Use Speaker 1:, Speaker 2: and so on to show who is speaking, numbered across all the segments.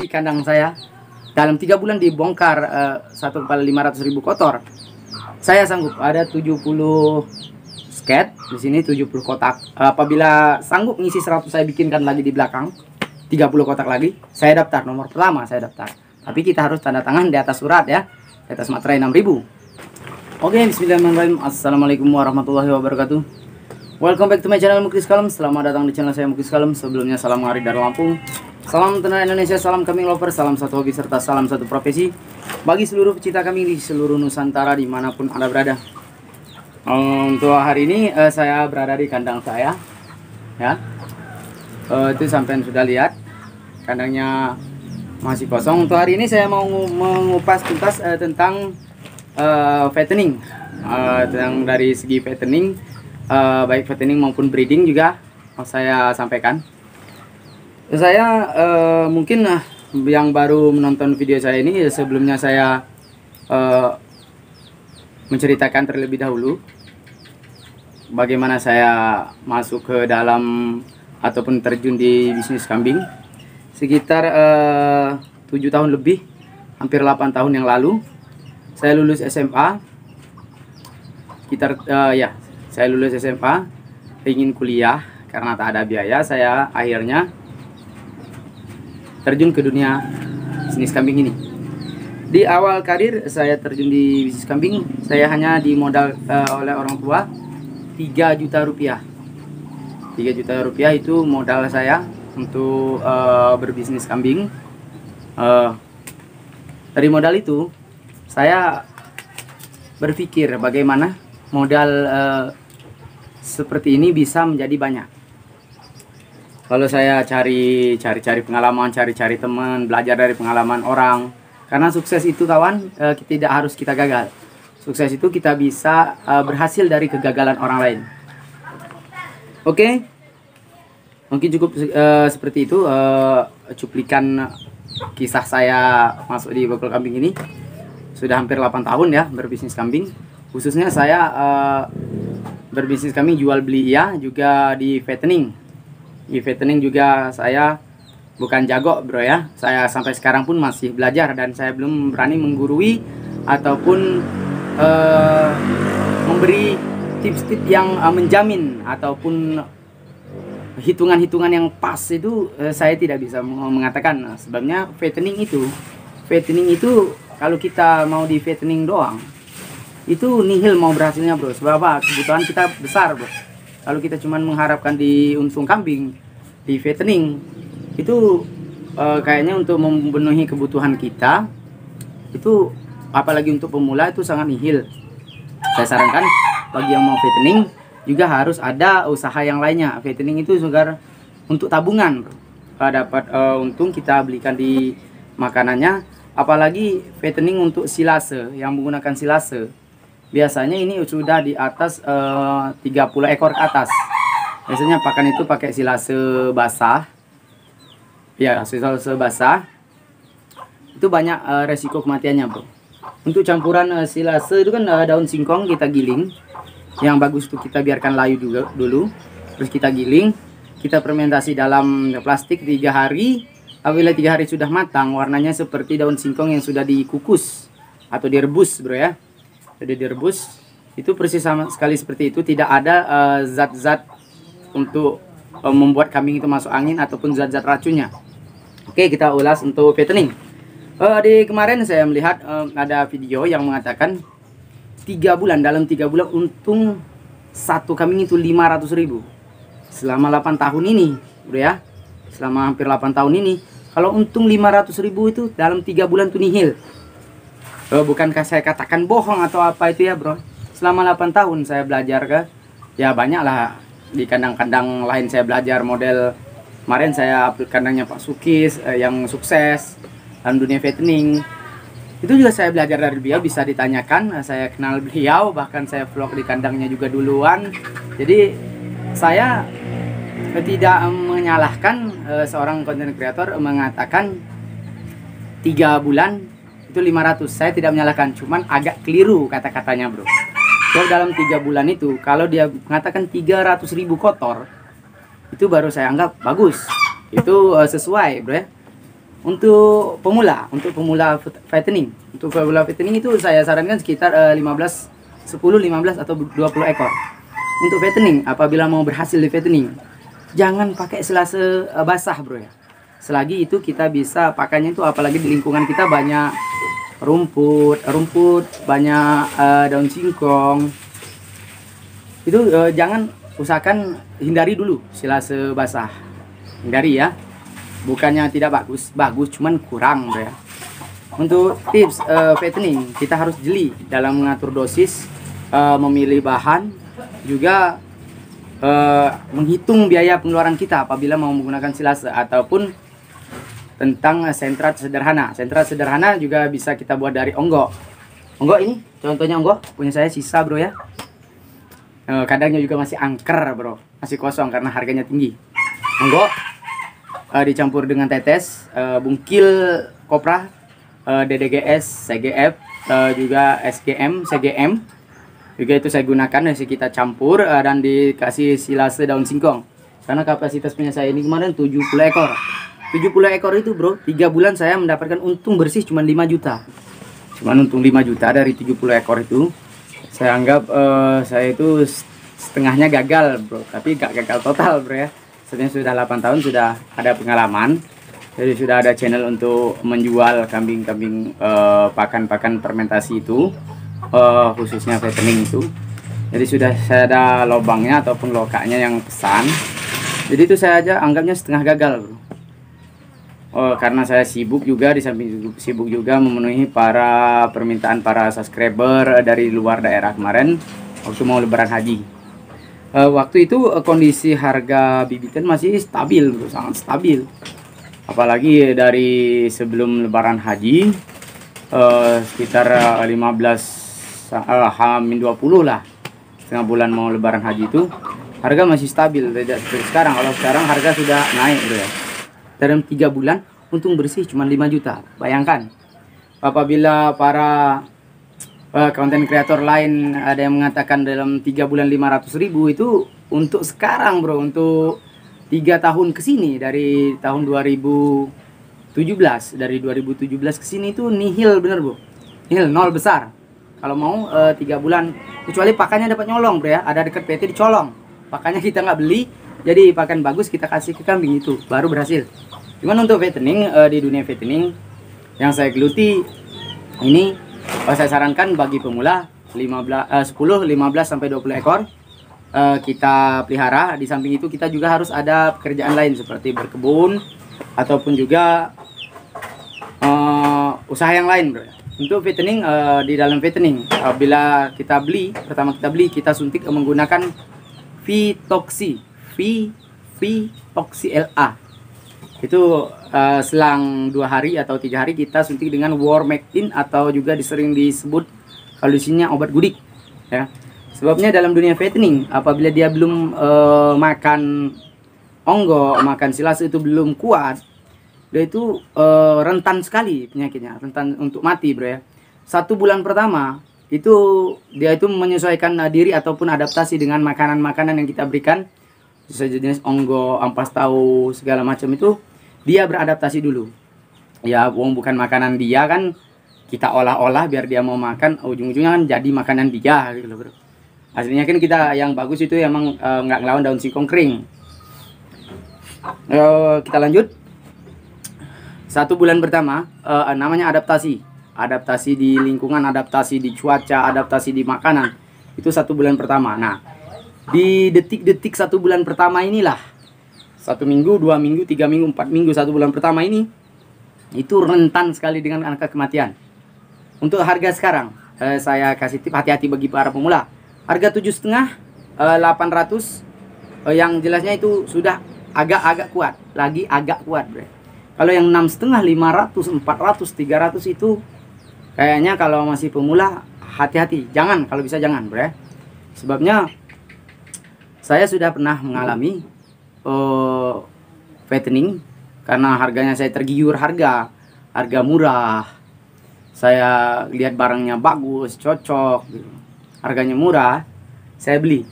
Speaker 1: kandang saya. Dalam 3 bulan dibongkar 1.500.000 kotor. Saya sanggup ada 70 sket di sini, 70 kotak. Apabila sanggup ngisi 100, saya bikinkan lagi di belakang 30 kotak lagi. Saya daftar, nomor pertama saya daftar. Tapi kita harus tanda tangan di atas surat ya, di atas materai 6.000. Oke, bismillahirrahmanirrahim. Assalamualaikum warahmatullahi wabarakatuh. Welcome back to my channel Muklis Kalem. Selamat datang di channel saya Muklis Kalem. Sebelumnya salam hari dari Lampung. Salam tenang Indonesia, salam kambing lover, salam satu hobi serta salam satu profesi bagi seluruh pecinta kambing di seluruh Nusantara dimanapun Anda berada. Untuk hari ini saya berada di kandang saya ya. Itu sampai sudah lihat kandangnya masih kosong. Untuk hari ini saya mau mengupas tuntas tentang fattening, yang dari segi fattening, baik fattening maupun breeding juga mau saya sampaikan. Saya mungkin yang baru menonton video saya ini, sebelumnya saya menceritakan terlebih dahulu bagaimana saya masuk ke dalam ataupun terjun di bisnis kambing sekitar 7 tahun lebih, hampir 8 tahun yang lalu. Saya lulus SMA sekitar saya lulus SMA, ingin kuliah karena tak ada biaya. Saya akhirnya terjun ke dunia bisnis kambing ini. Di awal karir saya terjun di bisnis kambing, saya hanya dimodal oleh orang tua 3 juta rupiah. 3 juta rupiah itu modal saya untuk berbisnis kambing. Dari modal itu saya berpikir bagaimana modal seperti ini bisa menjadi banyak. Kalau saya cari pengalaman, cari teman, belajar dari pengalaman orang. Karena sukses itu kawan, tidak harus kita gagal. Sukses itu kita bisa berhasil dari kegagalan orang lain. Oke, mungkin cukup seperti itu cuplikan kisah saya masuk di bakul kambing ini. Sudah hampir 8 tahun ya berbisnis kambing. Khususnya saya berbisnis kambing jual beli iya, juga di fattening. Di fattening juga saya bukan jago bro ya. Saya sampai sekarang pun masih belajar dan saya belum berani menggurui ataupun memberi tips-tips yang menjamin ataupun hitungan-hitungan yang pas itu saya tidak bisa mengatakan. Sebabnya fattening itu kalau kita mau di fattening doang itu nihil mau berhasilnya bro. Sebab apa? Kebutuhan kita besar bro. Kalau kita cuma mengharapkan di untung kambing di fattening itu kayaknya untuk memenuhi kebutuhan kita itu, apalagi untuk pemula, itu sangat nihil. Saya sarankan bagi yang mau fattening juga harus ada usaha yang lainnya. Fattening itu juga untuk tabungan bro. Kalau dapat untung kita belikan di makanannya. Apalagi fattening untuk silase, yang menggunakan silase biasanya ini sudah di atas 30 ekor ke atas. Biasanya pakan itu pakai silase basah. Ya, silase basah. Itu banyak resiko kematiannya, bro. Untuk campuran silase itu kan daun singkong kita giling. Yang bagus itu kita biarkan layu juga dulu. Terus kita giling, kita fermentasi dalam plastik 3 hari. Apabila 3 hari sudah matang, warnanya seperti daun singkong yang sudah dikukus atau direbus, bro ya. Jadi direbus itu persis sama sekali seperti itu, tidak ada zat-zat untuk membuat kambing itu masuk angin ataupun zat-zat racunnya. Oke, kita ulas untuk fattening. Di kemarin saya melihat ada video yang mengatakan 3 bulan, dalam 3 bulan untung satu kambing itu 500.000 selama 8 tahun ini, bro ya. Selama hampir 8 tahun ini, kalau untung 500.000 itu dalam 3 bulan itu nihil. Bukankah saya katakan bohong atau apa itu ya bro. Selama 8 tahun saya belajar ya banyak lah. Di kandang-kandang lain saya belajar model. Kemarin saya upload kandangnya Pak Sukis yang sukses dalam dunia fattening. Itu juga saya belajar dari beliau, bisa ditanyakan. Saya kenal beliau, bahkan saya vlog di kandangnya juga duluan. Jadi saya tidak menyalahkan seorang content creator mengatakan 3 bulan itu 500. Saya tidak menyalahkan, cuman agak keliru kata-katanya bro. So, dalam 3 bulan itu kalau dia mengatakan 300.000 kotor, itu baru saya anggap bagus. Itu sesuai bro ya. Untuk pemula fattening. Untuk pemula fattening itu saya sarankan sekitar 10, 15 atau 20 ekor. Untuk fattening, apabila mau berhasil di fattening, jangan pakai selase basah, bro ya. Selagi itu kita bisa pakainya itu, apalagi di lingkungan kita banyak rumput, banyak daun singkong. Itu jangan, usahakan hindari dulu selase basah. Hindari ya. Bukannya tidak bagus, cuman kurang, bro ya. Untuk tips fattening, kita harus jeli dalam mengatur dosis, memilih bahan, juga menghitung biaya pengeluaran kita apabila mau menggunakan silase, ataupun tentang sentrat sederhana. Sentrat sederhana juga bisa kita buat dari onggo. Onggo ini contohnya, onggo punya saya sisa, bro ya. Kadangnya juga masih angker, bro, masih kosong karena harganya tinggi. Onggo dicampur dengan tetes, bungkil kopra, DDGS, CGF, juga SGM, CGM juga itu saya gunakan. Kita campur dan dikasih silase daun singkong. Karena kapasitas punya saya ini kemarin 70 ekor. 70 ekor itu, bro, 3 bulan saya mendapatkan untung bersih cuma 5 juta. Cuman untung 5 juta dari 70 ekor itu. Saya anggap saya itu setengahnya gagal, bro, tapi gak gagal total, bro ya. Sebenarnya sudah 8 tahun, sudah ada pengalaman. Jadi sudah ada channel untuk menjual kambing-kambing pakan-pakan fermentasi itu, khususnya fattening itu. Jadi sudah saya ada lobangnya ataupun lokaknya yang pesan. Jadi itu saya aja anggapnya setengah gagal, bro. Karena saya sibuk juga, di samping sibuk juga memenuhi permintaan para subscriber dari luar daerah kemarin waktu mau lebaran haji. Waktu itu kondisi harga bibitan masih stabil, bro, sangat stabil. Apalagi dari sebelum lebaran haji, sekitar 15 20 lah, setengah bulan mau lebaran haji itu harga masih stabil. Tidak seperti sekarang. Kalau sekarang harga sudah naik, bro ya. Dalam 3 bulan untung bersih cuma 5 juta. Bayangkan apabila para konten kreator lain ada yang mengatakan dalam 3 bulan 500.000, itu untuk sekarang, bro, untuk 3 tahun ke sini, dari tahun 2017, dari 2017 ke sini itu nihil, bener, bro. Nihil, nol besar. Kalau mau 3 bulan, kecuali pakannya dapat nyolong, bro ya. Ada dekat PT dicolong. Pakannya kita nggak beli, jadi pakan bagus kita kasih ke kambing, itu baru berhasil. Cuman untuk fattening, di dunia fattening yang saya geluti ini, saya sarankan bagi pemula 10, 15 sampai 20 ekor kita pelihara. Di samping itu kita juga harus ada pekerjaan lain seperti berkebun ataupun juga usaha yang lain, bro. Untuk fattening, di dalam fattening, bila kita beli, pertama kita suntik menggunakan Vitoxy LA. Itu selang 2 hari atau 3 hari kita suntik dengan Warmectin, atau juga sering disebut solusinya obat gudik ya. Sebabnya dalam dunia fattening, apabila dia belum makan onggo, makan silase itu belum kuat, dia itu rentan sekali penyakitnya, rentan untuk mati, bro ya. 1 bulan pertama itu dia itu menyesuaikan diri ataupun adaptasi dengan makanan-makanan yang kita berikan, sejenis onggo, ampas tahu, segala macam itu. Dia beradaptasi dulu ya, bukan makanan dia kan kita olah-olah biar dia mau makan, ujung-ujungnya kan jadi makanan dia gitu loh, bro. Aslinya kan kita yang bagus itu emang nggak ngelawan daun singkong kering. Kita lanjut. 1 bulan pertama namanya adaptasi di lingkungan, adaptasi di cuaca, adaptasi di makanan. Itu 1 bulan pertama. Nah, di detik-detik 1 bulan pertama inilah, 1 minggu, 2 minggu, 3 minggu, 4 minggu, 1 bulan pertama ini itu rentan sekali dengan angka kematian. Untuk harga sekarang, saya kasih tip hati-hati bagi para pemula. Harga 7,5, 800, yang jelasnya itu sudah agak kuat, lagi agak kuat, bro. Kalau yang 6,5, 500, 400, 300 itu kayaknya kalau masih pemula hati-hati, jangan, kalau bisa jangan, bro. Sebabnya saya sudah pernah mengalami fattening karena harganya saya tergiur, harga murah. Saya lihat barangnya bagus, cocok, harganya murah, saya beli.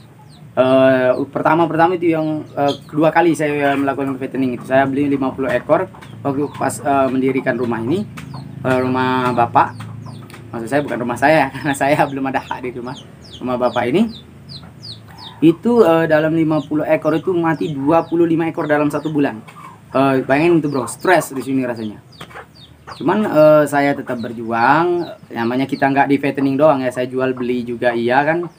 Speaker 1: Pertama itu yang kedua kali saya melakukan fattening itu. Saya beli 50 ekor waktu pas mendirikan rumah ini, rumah bapak. Maksud saya bukan rumah saya karena saya belum ada hak di rumah bapak ini. Itu dalam 50 ekor itu mati 25 ekor dalam 1 bulan. Bayangin itu bro, stres di sini rasanya. Cuman saya tetap berjuang. Namanya kita nggak di fattening doang ya, saya jual beli juga iya kan.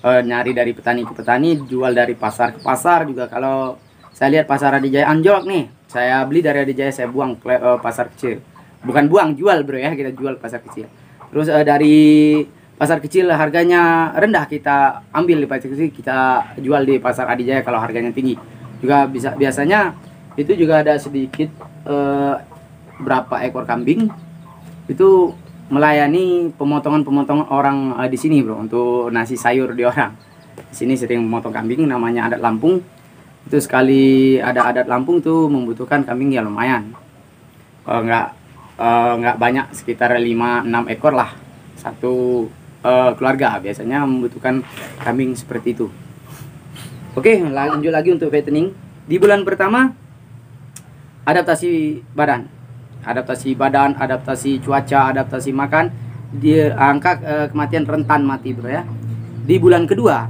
Speaker 1: Nyari dari petani ke petani, jual dari pasar ke pasar juga. Kalau saya lihat pasar Adijaya anjlok nih, saya beli dari Adijaya, saya buang ke pasar kecil. Bukan buang, jual bro ya, kita jual pasar kecil. Terus dari pasar kecil harganya rendah, kita ambil di pasar kecil, kita jual di pasar Adijaya kalau harganya tinggi. Juga biasanya itu juga ada sedikit berapa ekor kambing itu melayani pemotongan orang di sini bro, untuk nasi sayur di orang. Di sini sering memotong kambing, namanya adat Lampung. Itu sekali ada adat Lampung tuh membutuhkan kambing ya lumayan. Nggak banyak, sekitar 5-6 ekor lah satu keluarga biasanya membutuhkan kambing seperti itu. Oke, lanjut lagi untuk fattening. Di bulan pertama adaptasi badan, adaptasi cuaca, adaptasi makan, dia angka kematian rentan mati bro ya. Di bulan kedua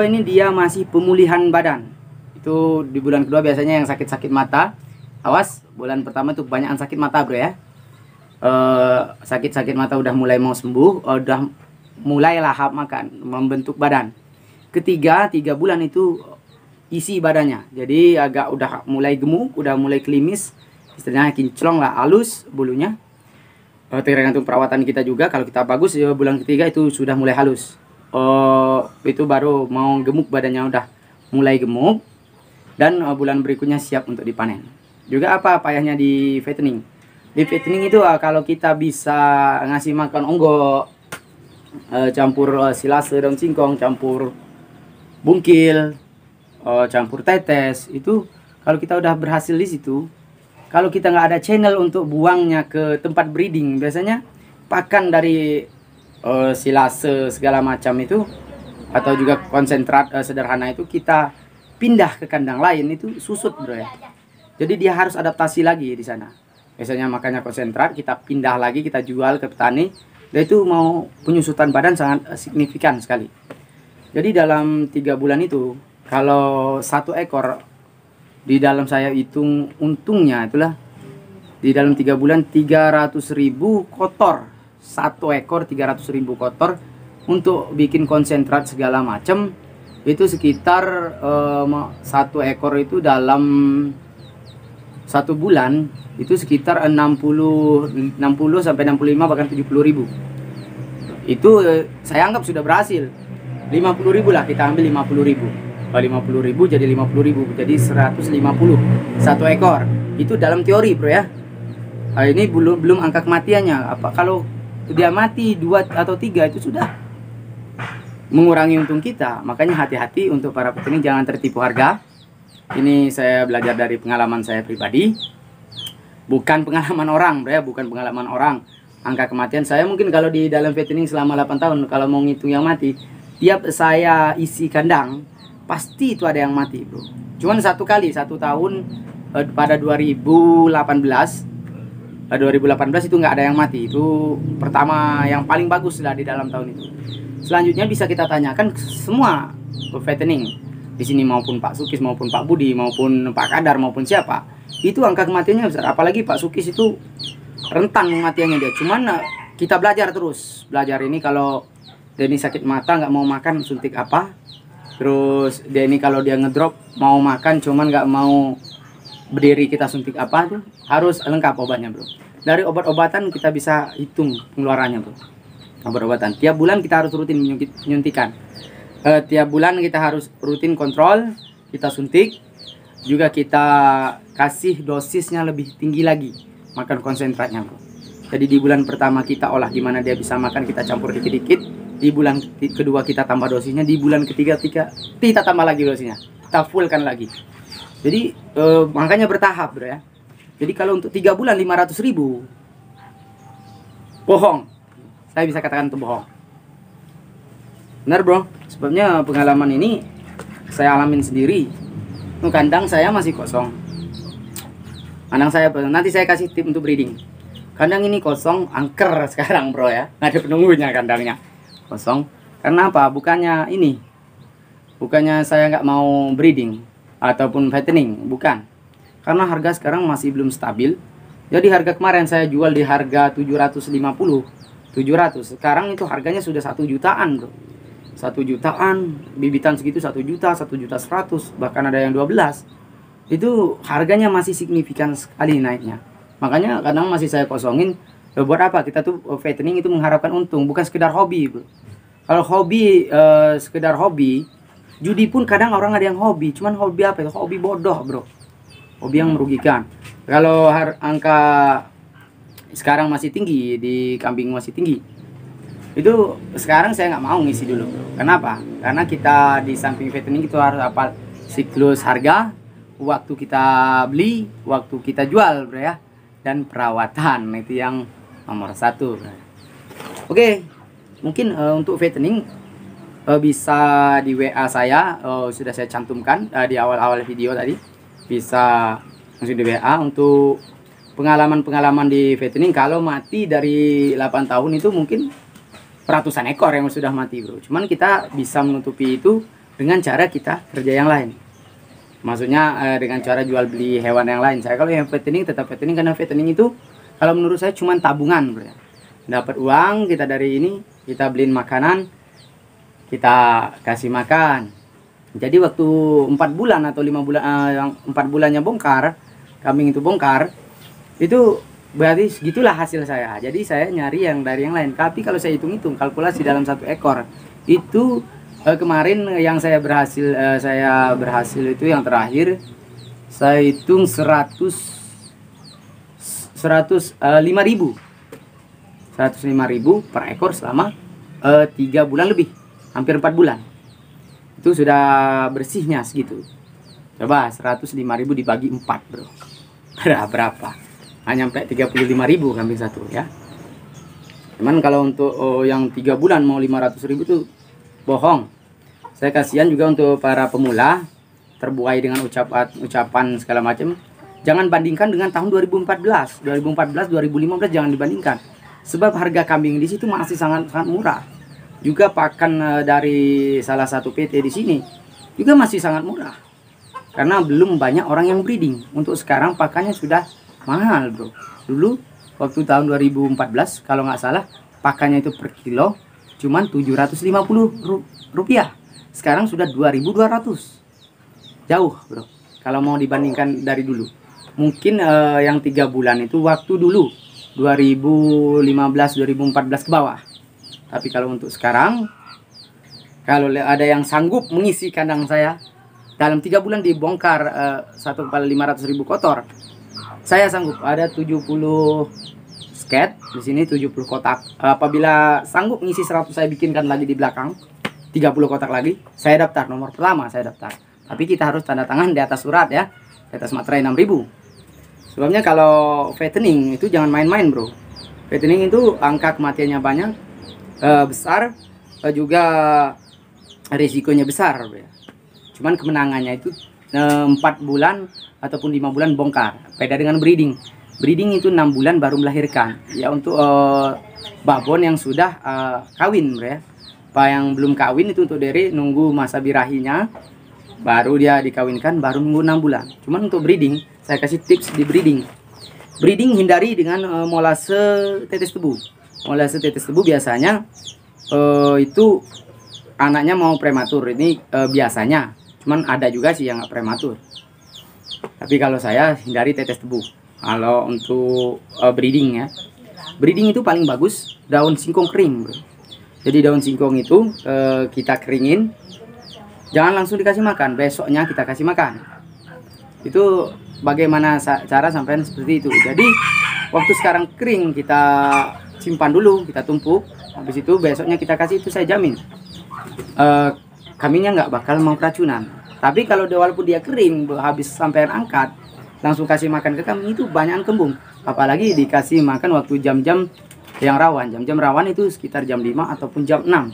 Speaker 1: ini dia masih pemulihan badan. Itu di bulan kedua biasanya yang sakit-sakit mata. Awas, bulan pertama tuh banyak sakit mata bro ya. Sakit-sakit mata udah mulai mau sembuh, udah mulai lahap makan, membentuk badan. Ketiga, 3 bulan itu isi badannya, jadi agak udah mulai gemuk, udah mulai klimis, istilahnya kinclong lah, halus bulunya. Tergantung perawatan kita juga. Kalau kita bagus ya bulan ketiga itu sudah mulai halus. Itu baru mau gemuk, badannya udah mulai gemuk, dan bulan berikutnya siap untuk dipanen. Juga apa payahnya di fattening? Di fattening itu kalau kita bisa ngasih makan onggo, campur silase daun singkong, campur bungkil, campur tetes, itu kalau kita udah berhasil di situ, kalau kita nggak ada channel untuk buangnya ke tempat breeding, biasanya pakan dari silase segala macam itu, atau juga konsentrat sederhana itu, kita pindah ke kandang lain, itu susut bro ya. Jadi dia harus adaptasi lagi di sana. Biasanya makanya konsentrat kita pindah lagi, kita jual ke petani, dan itu mau penyusutan badan sangat signifikan sekali. Jadi dalam 3 bulan itu, kalau 1 ekor, di dalam saya hitung untungnya itulah di dalam 3 bulan 300.000 kotor. 1 ekor 300.000 kotor untuk bikin konsentrat segala macam. Itu sekitar 1 ekor itu dalam 1 bulan itu sekitar 60 sampai 65 bahkan 70.000. Itu saya anggap sudah berhasil. 50.000 lah, kita ambil 50.000. 50.000 jadi 50.000, jadi 150 1 ekor. Itu dalam teori bro ya. Ini belum angka kematiannya. Apa kalau dia mati 2 atau 3 itu sudah mengurangi untung kita. Makanya hati-hati untuk para petani, jangan tertipu harga. Ini saya belajar dari pengalaman saya pribadi, bukan pengalaman orang bro ya, bukan pengalaman orang. Angka kematian saya mungkin kalau di dalam fattening selama 8 tahun, kalau mau ngitung yang mati, tiap saya isi kandang pasti itu ada yang mati bro. Cuman 1 kali 1 tahun pada 2018 itu nggak ada yang mati. Itu pertama yang paling bagus lah di dalam tahun itu. Selanjutnya bisa kita tanyakan semua fattening di sini, maupun Pak Sukis, maupun Pak Budi, maupun Pak Kadar, maupun siapa, itu angka kematiannya besar. Apalagi Pak Sukis itu rentan kematiannya dia. Cuman kita belajar terus. Belajar ini, kalau dia ini sakit mata nggak mau makan, suntik apa. Terus dia ini kalau dia ngedrop mau makan cuman nggak mau berdiri, kita suntik apa, tuh harus lengkap obatnya bro. Dari obat-obatan kita bisa hitung pengeluarannya bro. Obat-obatan tiap bulan kita harus rutin menyuntikan. Tiap bulan kita harus rutin kontrol, kita suntik. Juga kita kasih dosisnya lebih tinggi lagi, makan konsentratnya bro. Jadi di bulan pertama kita olah gimana dia bisa makan, kita campur dikit-dikit. Di bulan kedua kita tambah dosisnya, di bulan ketiga kita tambah lagi dosisnya, kita fullkan lagi. Jadi makanya bertahap bro ya. Jadi kalau untuk 3 bulan 500.000, bohong, saya bisa katakan itu bohong. Benar bro, sebabnya pengalaman ini saya alamin sendiri. Kandang saya masih kosong. Kandang saya, nanti saya kasih tip untuk breeding. Kandang ini kosong, angker sekarang bro ya. Nggak ada penunggunya kandangnya. Kosong. Karena apa? Bukannya saya nggak mau breeding ataupun fattening, bukan. Karena harga sekarang masih belum stabil. Jadi harga kemarin saya jual di harga 750, 700. Sekarang itu harganya sudah 1 jutaan bro. 1 jutaan, bibitan segitu 1 juta, 1 juta 100, bahkan ada yang 12. Itu harganya masih signifikan sekali naiknya. Makanya kadang masih saya kosongin. Buat apa? Kita tuh fattening itu mengharapkan untung, bukan sekedar hobi bro. Kalau hobi, sekedar hobi, judi pun kadang orang ada yang hobi. Cuman hobi apa itu? Hobi bodoh bro. Hobi yang merugikan. Kalau angka sekarang masih tinggi, di kambing masih tinggi, itu sekarang saya nggak mau ngisi dulu bro. Kenapa? Karena kita di samping fattening itu harus hafal siklus harga, waktu kita beli, waktu kita jual bro ya, dan perawatan. Itu yang nomor 1 bro. Oke, mungkin untuk fattening bisa di WA saya, sudah saya cantumkan di awal-awal video tadi. Bisa langsung di WA untuk pengalaman-pengalaman di fattening. Kalau mati dari 8 tahun itu mungkin ratusan ekor yang sudah mati bro. Cuman kita bisa menutupi itu dengan cara kita kerja yang lain. Maksudnya dengan cara jual beli hewan yang lain. Saya kalau yang fattening tetap fattening, karena fattening itu kalau menurut saya cuma tabungan bro ya. Dapat uang kita dari ini, kita beliin makanan, kita kasih makan. Jadi waktu 4 bulan atau 5 bulan, yang 4 bulannya bongkar, kambing itu bongkar, itu berarti segitulah hasil saya. Jadi saya nyari yang dari yang lain. Tapi kalau saya hitung-hitung kalkulasi dalam 1 ekor itu kemarin yang saya berhasil itu yang terakhir saya hitung 105.000 per ekor selama 3 bulan lebih, hampir 4 bulan. Itu sudah bersihnya segitu. Coba 105.000 dibagi 4 bro, berapa? Hanya sampai 35.000 kambing satu ya. Cuman kalau untuk yang 3 bulan mau 500.000 itu bohong. Saya kasihan juga untuk para pemula terbuai dengan ucapan segala macam. Jangan bandingkan dengan tahun 2014, 2015 jangan dibandingkan. Sebab harga kambing di situ masih sangat murah. Juga pakan dari salah satu PT di sini juga masih sangat murah. Karena belum banyak orang yang breeding. Untuk sekarang pakannya sudah mahal bro. Dulu waktu tahun 2014 kalau nggak salah pakannya itu per kilo cuman 750 rupiah. Sekarang sudah 2.200. Jauh bro kalau mau dibandingkan dari dulu. Mungkin yang 3 bulan itu waktu dulu 2015 2014 ke bawah. Tapi kalau untuk sekarang, kalau ada yang sanggup mengisi kandang saya dalam 3 bulan dibongkar 1.500.000 kotor, saya sanggup. Ada 70 sket di sini, 70 kotak. Apabila sanggup ngisi 100, saya bikinkan lagi di belakang 30 kotak lagi. Saya daftar, nomor pertama saya daftar. Tapi kita harus tanda tangan di atas surat ya, di atas materai 6.000. Sebabnya kalau fattening itu jangan main-main bro. Fattening itu angka kematiannya banyak, besar, juga risikonya besar bro ya. Cuman kemenangannya itu 4 bulan ataupun 5 bulan bongkar. Beda dengan breeding. Breeding itu 6 bulan baru melahirkan. Ya untuk babon yang sudah kawin bro ya. Pak yang belum kawin itu untuk dere nunggu masa birahinya, baru dia dikawinkan, baru nunggu 6 bulan. Cuman untuk breeding, saya kasih tips di breeding. Breeding hindari dengan molase tetes tebu. Molase tetes tebu biasanya itu anaknya mau prematur. Ini biasanya. Cuman ada juga sih yang nggak prematur. Tapi kalau saya hindari tetes tebu. Kalau untuk breeding ya. Breeding itu paling bagus daun singkong kering bro. Jadi daun singkong itu kita keringin, jangan langsung dikasih makan, besoknya kita kasih makan. Itu bagaimana cara sampai seperti itu. Jadi waktu sekarang kering kita simpan dulu, kita tumpuk, habis itu besoknya kita kasih, itu saya jamin kambingnya nggak bakal mau keracunan. Tapi kalau walaupun dia kering, habis sampai angkat, langsung kasih makan ke kambing, itu banyak kembung. Apalagi dikasih makan waktu jam-jam yang rawan. Jam-jam rawan itu sekitar jam 5 ataupun jam 6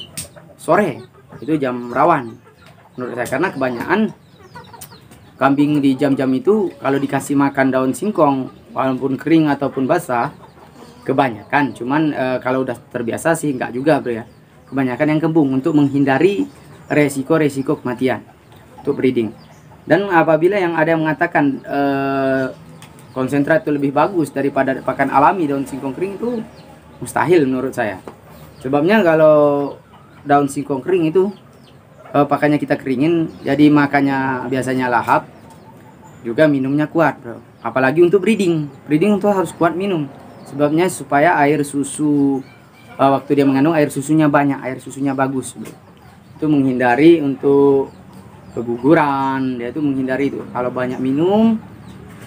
Speaker 1: sore. itu jam rawan menurut saya, karena kebanyakan kambing di jam-jam itu kalau dikasih makan daun singkong walaupun kering ataupun basah, kebanyakan cuman kalau udah terbiasa sih enggak juga bro ya, kebanyakan yang kembung untuk menghindari resiko-resiko kematian untuk breeding. Dan apabila yang ada yang mengatakan konsentrat itu lebih bagus daripada pakan alami daun singkong kering, itu mustahil menurut saya. Sebabnya kalau daun singkong kering itu pakannya kita keringin, jadi makannya biasanya lahap, juga minumnya kuat bro. Apalagi untuk breeding itu harus kuat minum, sebabnya supaya air susu waktu dia mengandung air susunya banyak, air susunya bagus bro. Itu menghindari untuk keguguran, dia itu menghindari itu. Kalau banyak minum,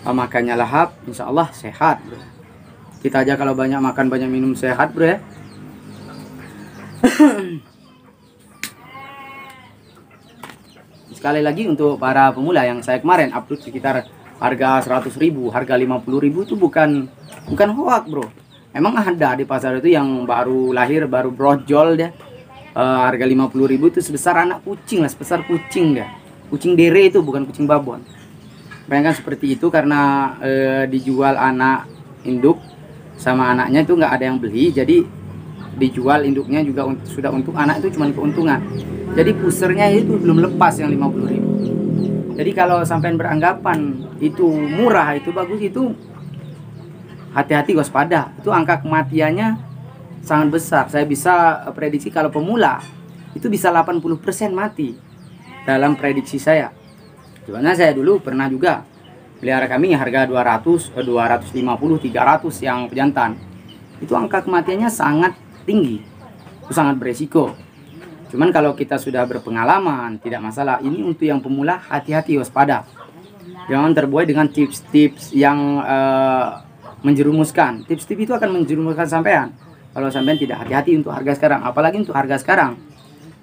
Speaker 1: makannya lahap, insya Allah sehat bro. Kita aja kalau banyak makan banyak minum sehat bro ya. Sekali lagi untuk para pemula yang saya kemarin upload sekitar harga 100.000, harga 50.000 itu bukan hoak bro. Emang ada di pasar itu yang baru lahir, baru brojol dia, harga 50.000 itu sebesar anak kucing lah, sebesar kucing dia, kucing dere itu, bukan kucing babon. Bayangkan seperti itu, karena dijual anak induk sama anaknya itu nggak ada yang beli, jadi dijual induknya juga sudah untung, anak itu cuma keuntungan. Jadi pusernya itu belum lepas yang 50.000. Jadi kalau sampai beranggapan itu murah, itu bagus, itu hati-hati, waspada. Itu angka kematiannya sangat besar. Saya bisa prediksi kalau pemula itu bisa 80% mati dalam prediksi saya. Soalnya saya dulu pernah juga pelihara kambing harga 200, 250, 300 yang pejantan. Itu angka kematiannya sangat tinggi. Itu sangat beresiko. Cuman kalau kita sudah berpengalaman, tidak masalah. Ini untuk yang pemula, hati-hati, waspada. Jangan terbuai dengan tips-tips yang menjerumuskan. Tips-tips itu akan menjerumuskan sampean. Kalau sampean tidak hati-hati untuk harga sekarang, apalagi untuk harga sekarang.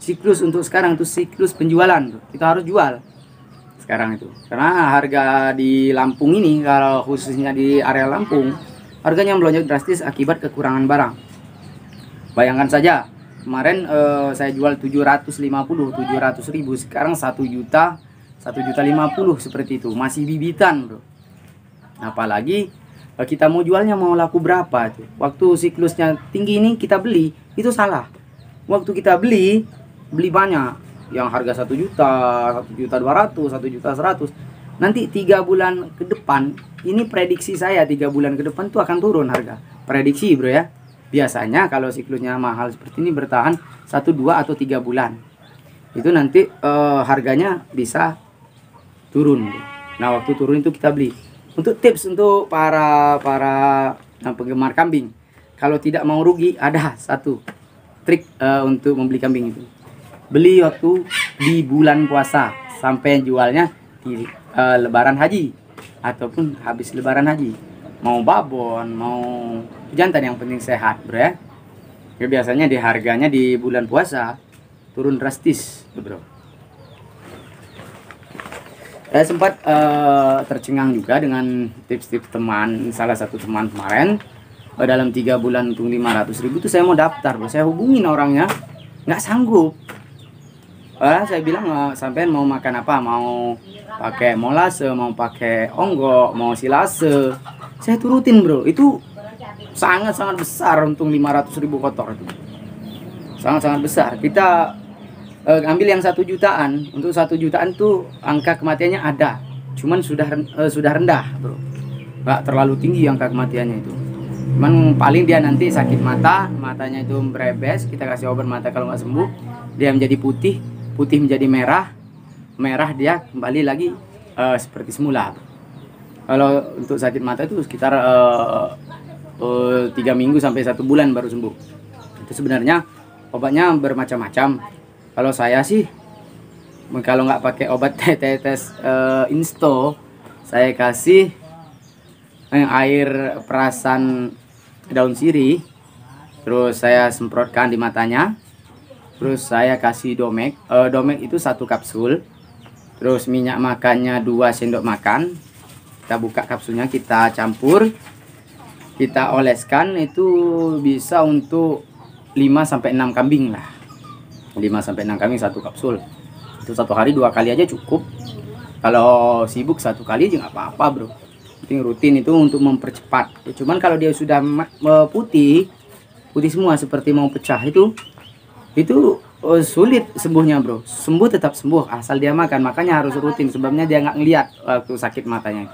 Speaker 1: Siklus untuk sekarang itu siklus penjualan. Kita harus jual sekarang itu. Karena harga di Lampung ini, kalau khususnya di area Lampung, harganya melonjak drastis akibat kekurangan barang. Bayangkan saja, kemarin saya jual 750.000, sekarang 1.050.000 seperti itu, masih bibitan bro. Apalagi kita mau jualnya mau laku berapa tuh? Waktu siklusnya tinggi ini kita beli, itu salah. Waktu kita beli banyak, yang harga 1 juta, 1.200.000, 1.100.000. Nanti 3 bulan ke depan, ini prediksi saya 3 bulan ke depan tuh akan turun harga. Prediksi bro ya. Biasanya kalau siklusnya mahal seperti ini bertahan 1, 2 atau 3 bulan. Itu nanti harganya bisa turun. Nah, waktu turun itu kita beli. Untuk tips untuk para penggemar kambing, kalau tidak mau rugi, ada satu trik untuk membeli kambing itu. Beli waktu di bulan puasa sampai jualnya di lebaran haji ataupun habis lebaran haji. Mau babon, mau jantan, yang penting sehat bro ya. Biasanya di harganya di bulan puasa turun drastis bro. Saya sempat tercengang juga dengan tips-tips teman, salah satu teman kemarin. Dalam 3 bulan untung 500.000 itu saya mau daftar bro. Saya hubungin orangnya, nggak sanggup. Saya bilang, sampean mau makan apa? Mau pakai molase, mau pakai onggok, mau silase. Saya turutin bro. Itu sangat-sangat besar untung 500.000 kotor itu. Sangat-sangat besar. Kita ambil yang 1 jutaan. Untuk 1 jutaan tuh angka kematiannya ada. Cuman sudah rendah bro. Nggak terlalu tinggi angka kematiannya itu. Cuman paling dia nanti sakit mata, matanya itu berebes, kita kasih obat mata, kalau nggak sembuh dia menjadi putih, putih menjadi merah, merah dia kembali lagi seperti semula. Kalau untuk sakit mata itu sekitar 3 minggu sampai 1 bulan baru sembuh. Itu sebenarnya obatnya bermacam-macam. Kalau saya sih, kalau nggak pakai obat tetes insto, saya kasih air perasan daun sirih, terus saya semprotkan di matanya, terus saya kasih domek. Domek itu 1 kapsul, terus minyak makannya 2 sendok makan. Kita buka kapsulnya, kita campur, kita oleskan. Itu bisa untuk 5 sampai 6 kambing lah. 5 sampai 6 kambing satu kapsul. Itu satu hari 2 kali aja cukup. Kalau sibuk 1 kali aja nggak apa-apa bro. Penting rutin itu untuk mempercepat. Cuman kalau dia sudah putih semua seperti mau pecah itu sulit sembuhnya bro. Sembuh tetap sembuh asal dia makan. Makanya harus rutin, sebabnya dia nggak ngelihat waktu sakit matanya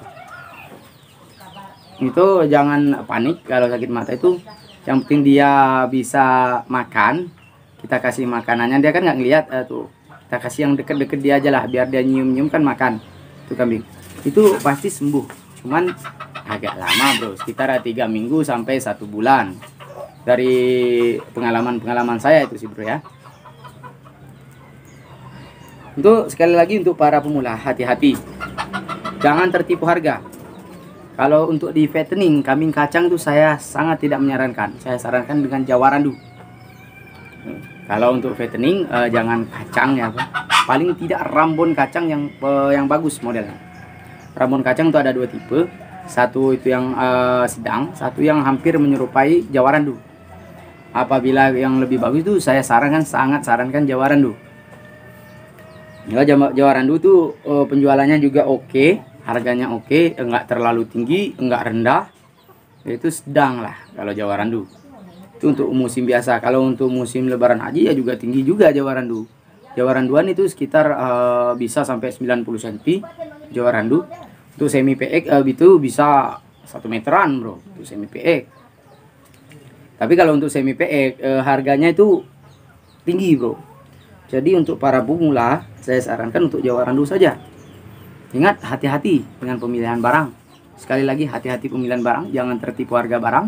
Speaker 1: itu jangan panik kalau sakit mata itu. Yang penting dia bisa makan, kita kasih makanannya. Dia kan nggak ngelihat tuh, kita kasih yang deket-deket dia aja lah, biar dia nyium-nyium kan makan tuh kambing. Itu pasti sembuh. Cuman agak lama bro, sekitar 3 minggu sampai 1 bulan. Dari pengalaman saya itu sih bro ya. Untuk sekali lagi untuk para pemula, hati-hati, jangan tertipu harga. Kalau untuk di fattening kambing kacang itu saya sangat tidak menyarankan. Saya sarankan dengan Jawa Randu. Kalau untuk fattening jangan kacang ya, paling tidak Rambon kacang yang bagus modelnya. Rambon kacang itu ada 2 tipe, satu itu yang sedang, satu yang hampir menyerupai Jawa Randu. Apabila yang lebih bagus itu saya sangat sarankan Jawa Randu. Ya, Jawa Randu itu penjualannya juga oke, harganya oke, enggak terlalu tinggi, enggak rendah, itu sedang lah kalau Jawa Randu. Itu untuk musim biasa. Kalau untuk musim Lebaran Haji ya juga tinggi juga Jawa Randu. Jawa Randuan itu sekitar bisa sampai 90 cm Jawa Randu. Untuk semi PX itu bisa 1 meteran bro, itu semi PX. Tapi kalau untuk semi PX harganya itu tinggi bro. Jadi untuk para pemula saya sarankan untuk Jawa Randu saja. Ingat, hati-hati dengan pemilihan barang. Sekali lagi, hati-hati pemilihan barang, jangan tertipu harga barang,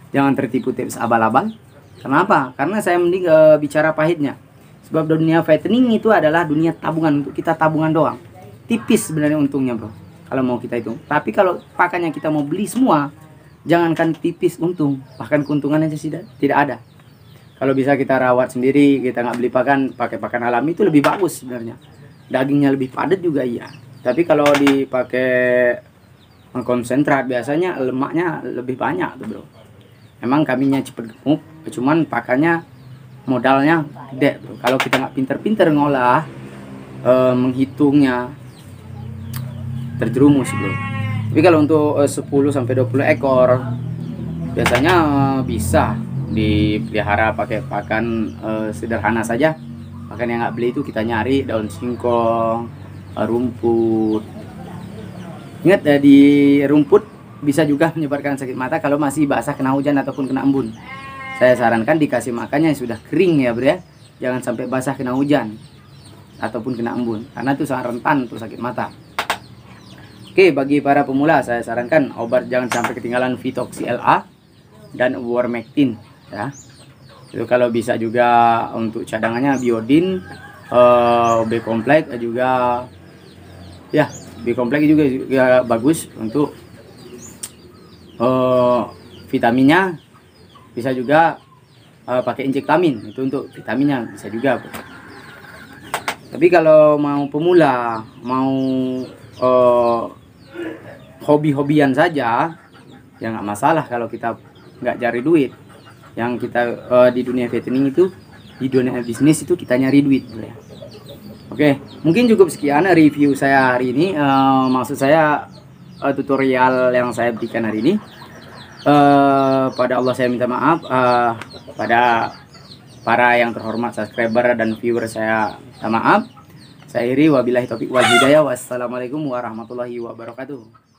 Speaker 1: jangan tertipu tips abal-abal. Kenapa? Karena saya mending bicara pahitnya. Sebab dunia fattening itu adalah dunia tabungan, untuk kita tabungan doang. Tipis sebenarnya untungnya bro, kalau mau kita hitung. Tapi kalau pakannya kita mau beli semua, jangankan tipis untung, bahkan keuntungan aja tidak ada. Kalau bisa kita rawat sendiri, kita nggak beli pakai pakan alami, itu lebih bagus sebenarnya. Dagingnya lebih padat juga iya. Tapi kalau dipakai konsentrat biasanya lemaknya lebih banyak tuh bro. Emang kambingnya cepet gemuk, cuman pakannya modalnya gede bro. Kalau kita nggak pinter-pinter ngolah, menghitungnya, terjerumus bro. Tapi kalau untuk 10 sampai 20 ekor biasanya bisa dipelihara pakai pakan sederhana saja. Pakan yang nggak beli itu kita nyari daun singkong, rumput. Ingat di rumput bisa juga menyebarkan sakit mata kalau masih basah kena hujan ataupun kena embun. Saya sarankan dikasih makannya yang sudah kering ya bro ya. Jangan sampai basah kena hujan ataupun kena embun, karena itu sangat rentan untuk sakit mata. Oke, bagi para pemula saya sarankan obat jangan sampai ketinggalan Vitoxy LA dan Ivermectin ya. Itu kalau bisa juga untuk cadangannya Biodin, B kompleks juga ya. B kompleks juga bagus untuk vitaminnya. Bisa juga pakai injektamin, itu untuk vitaminnya bisa juga. Tapi kalau mau pemula, mau hobi-hobian saja ya nggak masalah kalau kita nggak cari duit. Yang kita di dunia fattening itu, di dunia bisnis itu kita nyari duit ya. Oke, mungkin cukup sekian review saya hari ini. Maksud saya tutorial yang saya berikan hari ini. Pada Allah saya minta maaf, pada para yang terhormat subscriber dan viewer saya minta maaf. Saya iri, wabillahi taufiq wal hidayah. Wassalamualaikum warahmatullahi wabarakatuh.